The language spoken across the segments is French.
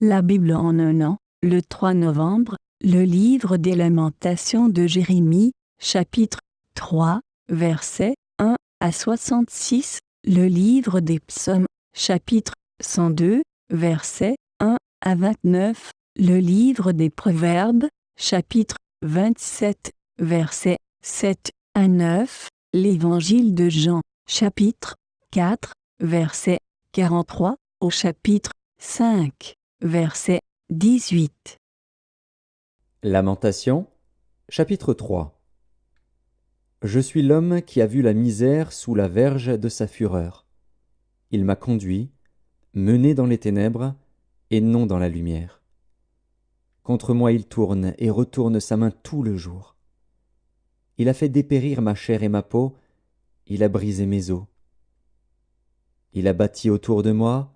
La Bible en un an, le 3 novembre, le livre des Lamentations de Jérémie, chapitre 3, versets 1 à 66, le livre des Psaumes, chapitre 102, versets 1 à 29, le livre des Proverbes, chapitre 27, versets 7 à 9, l'évangile de Jean, chapitre 4, verset 43 au chapitre 5. Verset 18. Lamentations, chapitre 3. Je suis l'homme qui a vu la misère sous la verge de sa fureur. Il m'a conduit, mené dans les ténèbres, et non dans la lumière. Contre moi il tourne et retourne sa main tout le jour. Il a fait dépérir ma chair et ma peau, il a brisé mes os. Il a bâti autour de moi,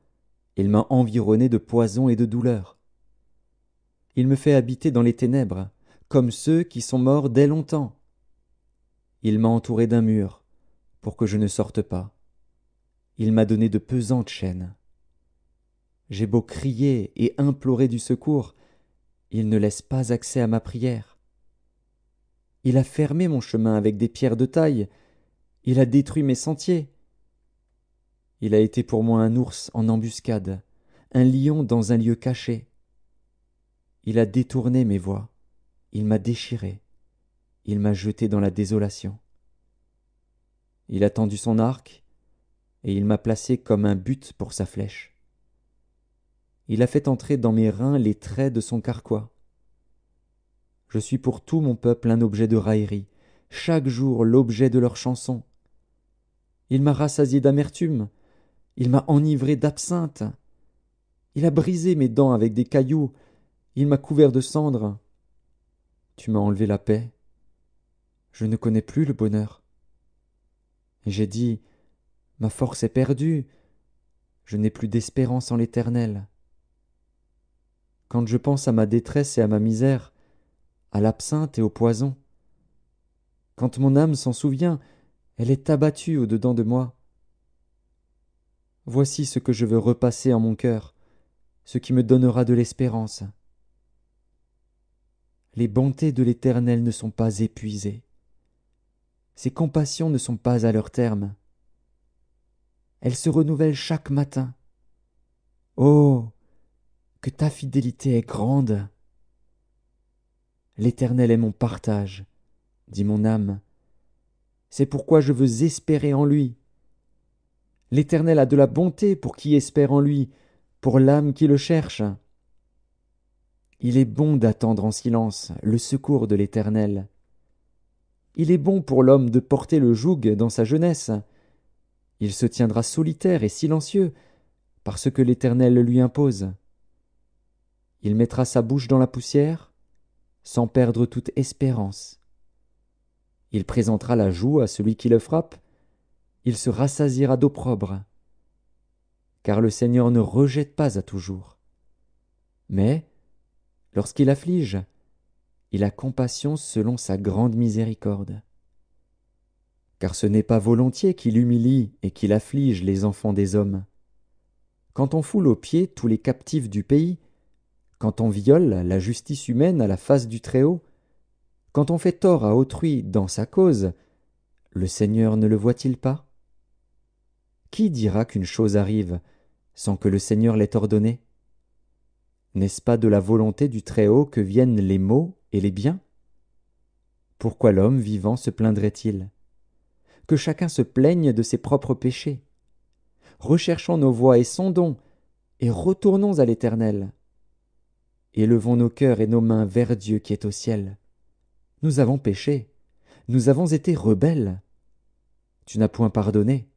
il m'a environné de poison et de douleur. Il me fait habiter dans les ténèbres, comme ceux qui sont morts dès longtemps. Il m'a entouré d'un mur, pour que je ne sorte pas. Il m'a donné de pesantes chaînes. J'ai beau crier et implorer du secours, il ne laisse pas accès à ma prière. Il a fermé mon chemin avec des pierres de taille, il a détruit mes sentiers. Il a été pour moi un ours en embuscade, un lion dans un lieu caché. Il a détourné mes voies, il m'a déchiré, il m'a jeté dans la désolation. Il a tendu son arc, et il m'a placé comme un but pour sa flèche. Il a fait entrer dans mes reins les traits de son carquois. Je suis pour tout mon peuple un objet de raillerie, chaque jour l'objet de leurs chansons. Il m'a rassasié d'amertume, il m'a enivré d'absinthe. Il a brisé mes dents avec des cailloux, il m'a couvert de cendres. Tu m'as enlevé la paix. Je ne connais plus le bonheur. Et j'ai dit, ma force est perdue, je n'ai plus d'espérance en l'Éternel. Quand je pense à ma détresse et à ma misère, à l'absinthe et au poison, quand mon âme s'en souvient, elle est abattue au-dedans de moi. Voici ce que je veux repasser en mon cœur, ce qui me donnera de l'espérance. Les bontés de l'Éternel ne sont pas épuisées. Ses compassions ne sont pas à leur terme. Elles se renouvellent chaque matin. Oh, que ta fidélité est grande! L'Éternel est mon partage, dit mon âme. C'est pourquoi je veux espérer en lui. L'Éternel a de la bonté pour qui espère en lui, pour l'âme qui le cherche. Il est bon d'attendre en silence le secours de l'Éternel. Il est bon pour l'homme de porter le joug dans sa jeunesse. Il se tiendra solitaire et silencieux, parce que l'Éternel le lui impose. Il mettra sa bouche dans la poussière, sans perdre toute espérance. Il présentera la joue à celui qui le frappe, il se rassasiera d'opprobre. Car le Seigneur ne rejette pas à toujours. Mais, lorsqu'il afflige, il a compassion selon sa grande miséricorde. Car ce n'est pas volontiers qu'il humilie et qu'il afflige les enfants des hommes. Quand on foule aux pieds tous les captifs du pays, quand on viole la justice humaine à la face du Très-Haut, quand on fait tort à autrui dans sa cause, le Seigneur ne le voit-il pas? Qui dira qu'une chose arrive sans que le Seigneur l'ait ordonnée? N'est-ce pas de la volonté du Très-Haut que viennent les maux et les biens? Pourquoi l'homme vivant se plaindrait-il? Que chacun se plaigne de ses propres péchés. Recherchons nos voies et sondons, et retournons à l'Éternel. Élevons nos cœurs et nos mains vers Dieu qui est au ciel. Nous avons péché, nous avons été rebelles. Tu n'as point pardonné.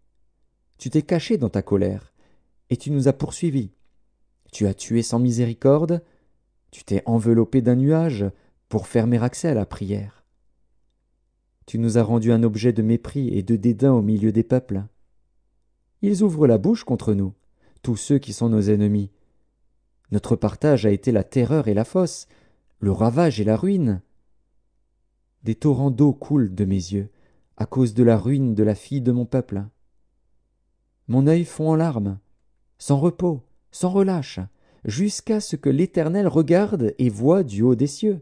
Tu t'es caché dans ta colère, et tu nous as poursuivis. Tu as tué sans miséricorde, tu t'es enveloppé d'un nuage pour fermer accès à la prière. Tu nous as rendus un objet de mépris et de dédain au milieu des peuples. Ils ouvrent la bouche contre nous, tous ceux qui sont nos ennemis. Notre partage a été la terreur et la fosse, le ravage et la ruine. Des torrents d'eau coulent de mes yeux, à cause de la ruine de la fille de mon peuple. Mon œil fond en larmes, sans repos, sans relâche, jusqu'à ce que l'Éternel regarde et voie du haut des cieux.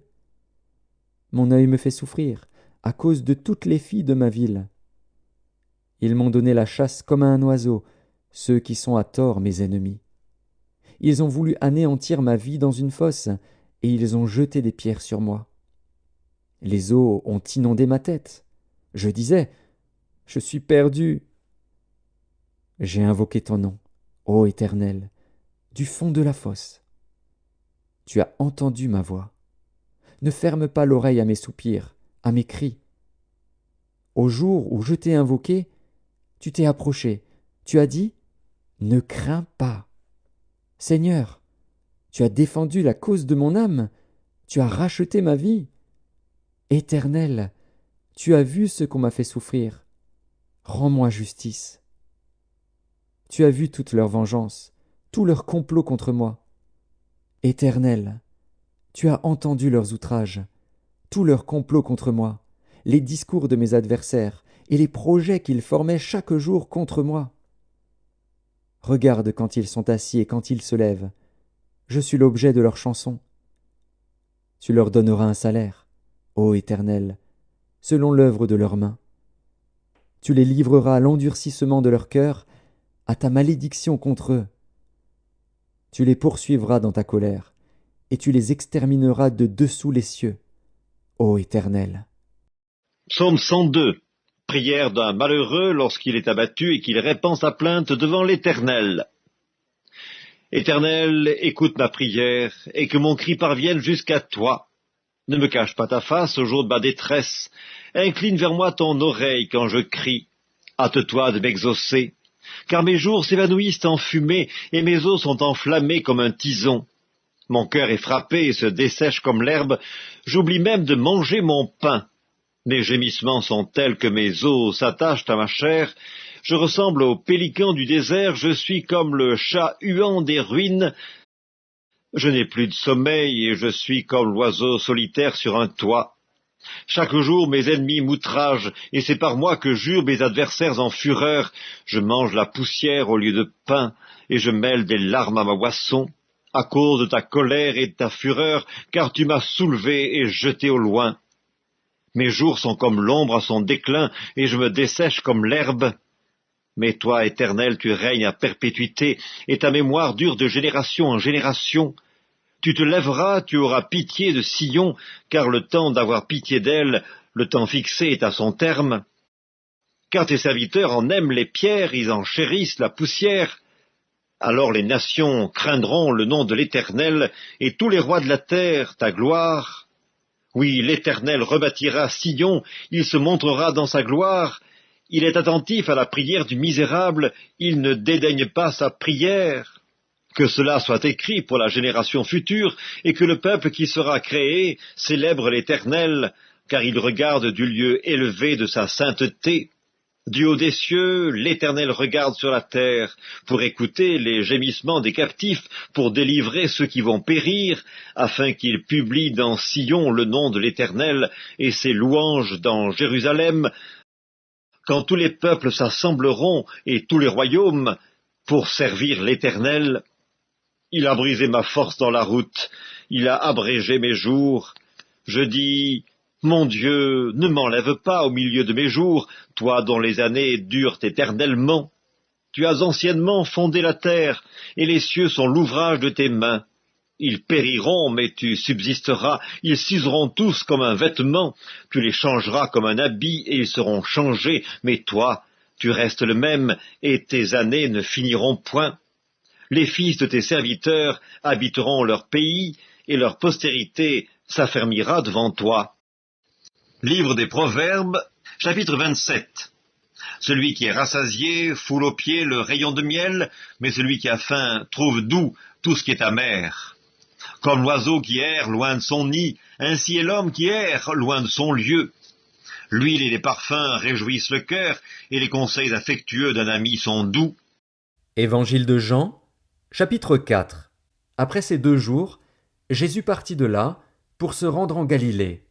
Mon œil me fait souffrir, à cause de toutes les filles de ma ville. Ils m'ont donné la chasse comme à un oiseau, ceux qui sont à tort mes ennemis. Ils ont voulu anéantir ma vie dans une fosse, et ils ont jeté des pierres sur moi. Les eaux ont inondé ma tête. Je disais, je suis perdu. J'ai invoqué ton nom, ô Éternel, du fond de la fosse. Tu as entendu ma voix. Ne ferme pas l'oreille à mes soupirs, à mes cris. Au jour où je t'ai invoqué, tu t'es approché. Tu as dit, ne crains pas. Seigneur, tu as défendu la cause de mon âme. Tu as racheté ma vie. Éternel, tu as vu ce qu'on m'a fait souffrir. Rends-moi justice. Tu as vu toute leur vengeance, tout leur complot contre moi. Éternel, tu as entendu leurs outrages, tout leur complot contre moi, les discours de mes adversaires et les projets qu'ils formaient chaque jour contre moi. Regarde quand ils sont assis et quand ils se lèvent. Je suis l'objet de leurs chansons. Tu leur donneras un salaire, ô Éternel, selon l'œuvre de leurs mains. Tu les livreras à l'endurcissement de leur cœur, à ta malédiction contre eux. Tu les poursuivras dans ta colère, et tu les extermineras de dessous les cieux, ô Éternel. Psaume 102. Prière d'un malheureux lorsqu'il est abattu et qu'il répand sa plainte devant l'Éternel. Éternel, écoute ma prière, et que mon cri parvienne jusqu'à toi. Ne me cache pas ta face au jour de ma détresse. Incline vers moi ton oreille quand je crie. Hâte-toi de m'exaucer. Car mes jours s'évanouissent en fumée, et mes os sont enflammés comme un tison. Mon cœur est frappé et se dessèche comme l'herbe. J'oublie même de manger mon pain. Mes gémissements sont tels que mes os s'attachent à ma chair. Je ressemble au pélican du désert, je suis comme le chat huant des ruines. Je n'ai plus de sommeil et je suis comme l'oiseau solitaire sur un toit. Chaque jour mes ennemis m'outragent, et c'est par moi que jurent mes adversaires en fureur. Je mange la poussière au lieu de pain, et je mêle des larmes à ma boisson, à cause de ta colère et de ta fureur, car tu m'as soulevé et jeté au loin. Mes jours sont comme l'ombre à son déclin, et je me dessèche comme l'herbe. Mais toi, Éternel, tu règnes à perpétuité, et ta mémoire dure de génération en génération. Tu te lèveras, tu auras pitié de Sion, car le temps d'avoir pitié d'elle, le temps fixé est à son terme. Car tes serviteurs en aiment les pierres, ils en chérissent la poussière. Alors les nations craindront le nom de l'Éternel, et tous les rois de la terre ta gloire. Oui, l'Éternel rebâtira Sion, il se montrera dans sa gloire. Il est attentif à la prière du misérable, il ne dédaigne pas sa prière. Que cela soit écrit pour la génération future, et que le peuple qui sera créé célèbre l'Éternel, car il regarde du lieu élevé de sa sainteté. Du haut des cieux, l'Éternel regarde sur la terre, pour écouter les gémissements des captifs, pour délivrer ceux qui vont périr, afin qu'il publie dans Sion le nom de l'Éternel, et ses louanges dans Jérusalem, quand tous les peuples s'assembleront, et tous les royaumes, pour servir l'Éternel. Il a brisé ma force dans la route, il a abrégé mes jours. Je dis, mon Dieu, ne m'enlève pas au milieu de mes jours, toi dont les années durent éternellement. Tu as anciennement fondé la terre, et les cieux sont l'ouvrage de tes mains. Ils périront, mais tu subsisteras, ils s'useront tous comme un vêtement, tu les changeras comme un habit, et ils seront changés, mais toi, tu restes le même, et tes années ne finiront point. Les fils de tes serviteurs habiteront leur pays, et leur postérité s'affermira devant toi. Livre des Proverbes, chapitre 27. Celui qui est rassasié foule aux pieds le rayon de miel, mais celui qui a faim trouve doux tout ce qui est amer. Comme l'oiseau qui erre loin de son nid, ainsi est l'homme qui erre loin de son lieu. L'huile et les parfums réjouissent le cœur, et les conseils affectueux d'un ami sont doux. Évangile de Jean, chapitre 4. Après ces 2 jours, Jésus partit de là pour se rendre en Galilée,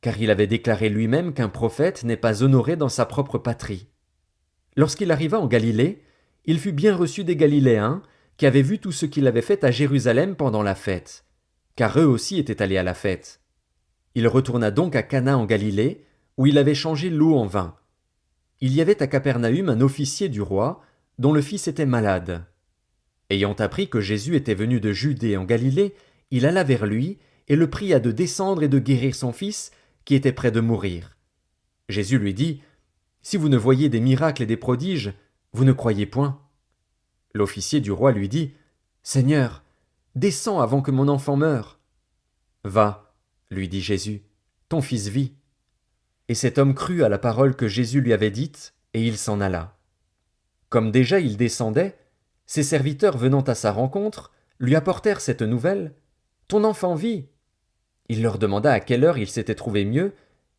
car il avait déclaré lui-même qu'un prophète n'est pas honoré dans sa propre patrie. Lorsqu'il arriva en Galilée, il fut bien reçu des Galiléens, qui avaient vu tout ce qu'il avait fait à Jérusalem pendant la fête, car eux aussi étaient allés à la fête. Il retourna donc à Cana en Galilée, où il avait changé l'eau en vin. Il y avait à Capernaüm un officier du roi, dont le fils était malade. Ayant appris que Jésus était venu de Judée en Galilée, il alla vers lui et le pria de descendre et de guérir son fils, qui était près de mourir. Jésus lui dit, « Si vous ne voyez des miracles et des prodiges, vous ne croyez point. » L'officier du roi lui dit, « Seigneur, descends avant que mon enfant meure. » « Va, lui dit Jésus, ton fils vit. » Et cet homme crut à la parole que Jésus lui avait dite, et il s'en alla. Comme déjà il descendait, ses serviteurs venant à sa rencontre, lui apportèrent cette nouvelle, « Ton enfant vit. » Il leur demanda à quelle heure il s'était trouvé mieux,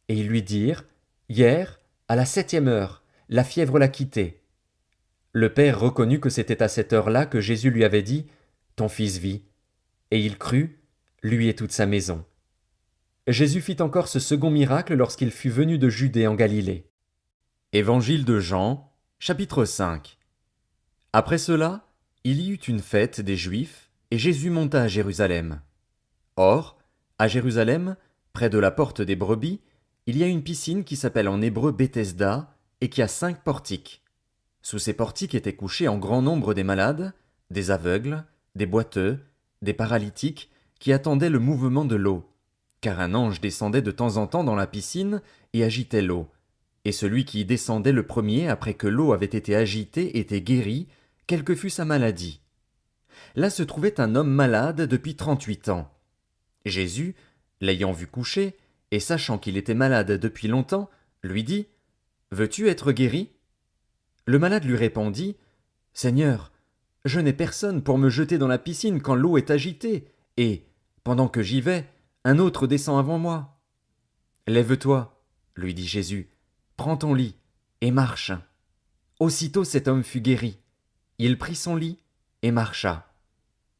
et ils lui dirent, « Hier, à la 7e heure, la fièvre l'a quitté. » Le père reconnut que c'était à cette heure-là que Jésus lui avait dit, « Ton fils vit. » Et il crut, lui et toute sa maison. Jésus fit encore ce second miracle lorsqu'il fut venu de Judée en Galilée. Évangile de Jean, chapitre 5. Après cela, il y eut une fête des Juifs, et Jésus monta à Jérusalem. Or, à Jérusalem, près de la porte des brebis, il y a une piscine qui s'appelle en hébreu Bethesda, et qui a 5 portiques. Sous ces portiques étaient couchés en grand nombre des malades, des aveugles, des boiteux, des paralytiques, qui attendaient le mouvement de l'eau. Car un ange descendait de temps en temps dans la piscine et agitait l'eau. Et celui qui y descendait le premier après que l'eau avait été agitée était guéri, quelle que fût sa maladie. Là se trouvait un homme malade depuis 38 ans. Jésus, l'ayant vu coucher, et sachant qu'il était malade depuis longtemps, lui dit, « Veux-tu être guéri ?» Le malade lui répondit, « Seigneur, je n'ai personne pour me jeter dans la piscine quand l'eau est agitée, et, pendant que j'y vais, un autre descend avant moi. » « Lève-toi, lui dit Jésus, prends ton lit, et marche. » Aussitôt cet homme fut guéri. Il prit son lit, et marcha.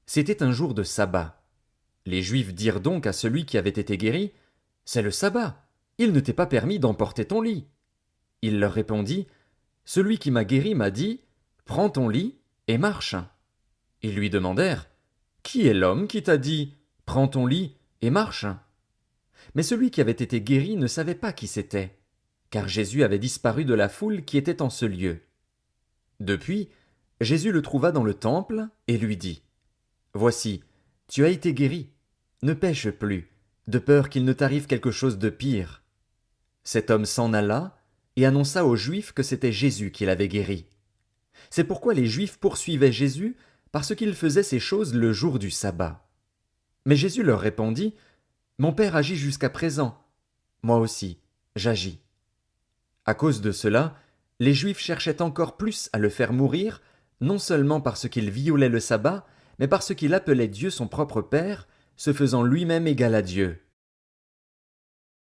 C'était un jour de sabbat. Les Juifs dirent donc à celui qui avait été guéri, « C'est le sabbat, il ne t'est pas permis d'emporter ton lit. » Il leur répondit, « Celui qui m'a guéri m'a dit, prends ton lit, et marche. » Ils lui demandèrent, « Qui est l'homme qui t'a dit, prends ton lit, et marche ?» Mais celui qui avait été guéri ne savait pas qui c'était, car Jésus avait disparu de la foule qui était en ce lieu. Depuis, Jésus le trouva dans le temple et lui dit, « Voici, tu as été guéri, ne pêche plus, de peur qu'il ne t'arrive quelque chose de pire. » Cet homme s'en alla et annonça aux Juifs que c'était Jésus qui l'avait guéri. C'est pourquoi les Juifs poursuivaient Jésus, parce qu'il faisait ces choses le jour du sabbat. Mais Jésus leur répondit, « Mon Père agit jusqu'à présent. Moi aussi, j'agis. » À cause de cela, les Juifs cherchaient encore plus à le faire mourir, non seulement parce qu'il violait le sabbat, mais parce qu'il appelait Dieu son propre Père, se faisant lui-même égal à Dieu.